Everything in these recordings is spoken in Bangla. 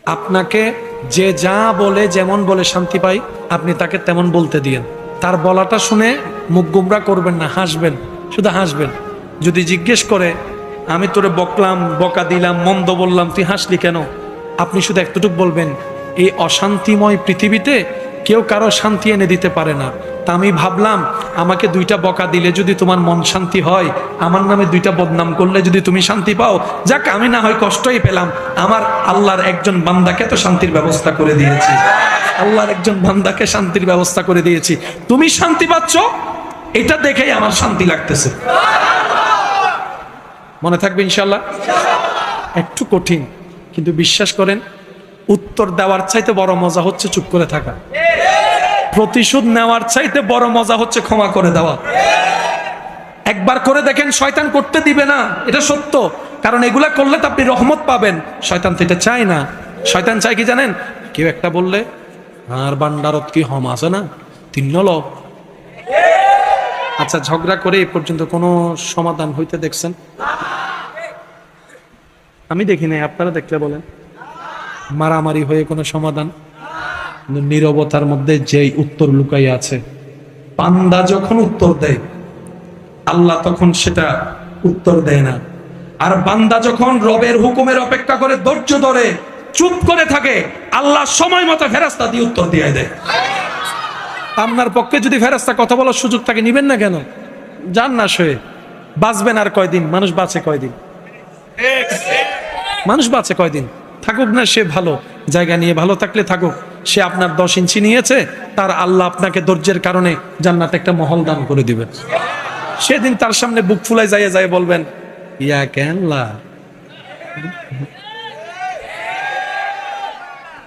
আপনাকে যে যা বলে যেমন বলে শান্তি পাই, আপনি তাকে তেমন বলতে দিয়েন। তার বলাটা শুনে মুখ গুমরা করবেন না, হাসবেন, শুধু হাসবেন। যদি জিজ্ঞেস করে আমি তোরে বকলাম, বকা দিলাম, মন্দ বললাম, তুই হাসলি কেন, আপনি শুধু এতটুকু বলবেন, এই অশান্তিময় পৃথিবীতে কেউ কারো শান্তি এনে দিতে পারে না। তা আমি ভাবলাম আমাকে 2টা বকা দিলে যদি তোমার মন শান্তি হয়, আমার নামে 2টা বদনাম করলে যদি তুমি শান্তি পাও, যাক আমি না হয় কষ্টই পেলাম, আমার আল্লাহর একজন বান্দাকে তো শান্তির ব্যবস্থা করে দিয়েছি, আল্লাহর একজন বান্দাকে শান্তির ব্যবস্থা করে দিয়েছি, তুমি শান্তি পাচ্ছ, এটা দেখেই আমার শান্তি লাগতেছে। মনে থাকবে ইনশাআল্লাহ। একটু কঠিন, কিন্তু বিশ্বাস করেন উত্তর দেওয়ার চাইতে বড় মজা হচ্ছে চুপ করে থাকা। প্রতিশোধ নেওয়ার চাইতে বড় মজা হচ্ছে ক্ষমা করে দেওয়া। একবার করে দেখেন, শয়তান করতে দিবে না, এটা সত্য। কারণ এগুলা করলে তো আপনি রহমত পাবেন, শয়তান তো এটা চায় না। শয়তান চায় কি জানেন? কেউ একটা বললে আর বান্ডারত কি হম আছে না 3 লো। আচ্ছা, ঝগড়া করে এই পর্যন্ত কোনো সমাধান হইতে দেখছেন? আমি দেখি নাই, আপনারা দেখলে বলেন। মারামারি হয়ে কোনো সমাধান? নীরবতার মধ্যে যেই উত্তর লুকাই আছে, বান্দা যখন উত্তর দেয় আল্লাহ তখন সেটা উত্তর দেয় না। আর বান্দা যখন রবের হুকুমের অপেক্ষা করে ধৈর্য ধরে চুপ করে থাকে, আল্লাহ সময় মতো ফেরেশতা দিয়ে উত্তর দিয়ে দেয়। আপনার পক্ষে যদি ফেরেশতা কথা বলার সুযোগ থাকে, নিবেন না কেন? যান না, সয়ে বাঁচবেন আর কয়দিন? মানুষ বাঁচে কয়দিন? মানুষ বাঁচে কয়দিন? থাকুক না সে ভালো জায়গা নিয়ে, ভালো থাকলে থাকুক। সে আপনার 10 ইঞ্চি নিয়েছে, তার আল্লাহ আপনাকে ধৈর্যের কারণে জান্নাতে একটা মহল দান করে দিবেন। সেদিন তার সামনে বুক ফুলাই যায় যায় বলবেন, ইয়া কেনলা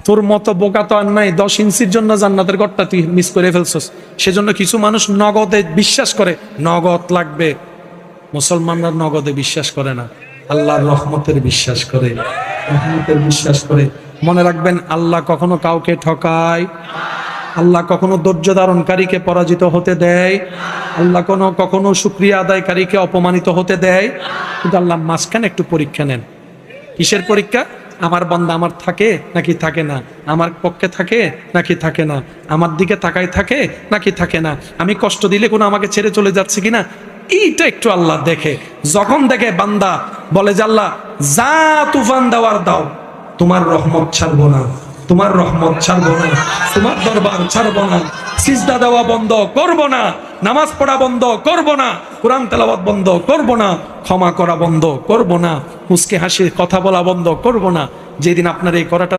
তোর মতো বোকা তো আর নাই, 10 ইঞ্চির জন্য জান্নাতের ঘরটা তুই মিস করে ফেলছস। সেজন্য কিছু মানুষ নগদে বিশ্বাস করে, নগদ লাগবে। মুসলমানরা নগদে বিশ্বাস করে না, আল্লাহর রহমতের বিশ্বাস করে, রহমতের বিশ্বাস করে। মনে রাখবেন, আল্লাহ কখনো কাউকে ঠকায়, আল্লাহ কখনো ধৈর্য ধারণকারীকে পরাজিত হতে দেয়, আল্লাহ কখনো শুকরিয়া আদায়কারীকে অপমানিত হতে দেয়। কিন্তু আল্লাহ মাঝখানে একটু পরীক্ষা নেন। কিসের পরীক্ষা? আমার বান্দা আমার থাকে নাকি থাকে না, আমার পক্ষে থাকে নাকি থাকে না, আমার দিকে তাকায় থাকে নাকি থাকে না, আমি কষ্ট দিলে কোনো আমাকে ছেড়ে চলে যাচ্ছে কিনা, এইটা একটু আল্লাহ দেখে। যখন দেখে বান্দা বলে যে আল্লাহ যা তুফান দেওয়ার দাও, তোমার রহমত ছাড়বো না, তোমার রহমত ছাড়বো না, তোমার দরবার ছাড়বো না, সিজদা দেওয়া বন্ধ করব না, নামাজ পড়া বন্ধ করব না, কোরআন তেলাওয়াত বন্ধ করব না, ক্ষমা করা বন্ধ করব না, মুস্কে হাসি কথা বলা বন্ধ করব না। যেদিন আপনার এই করাটা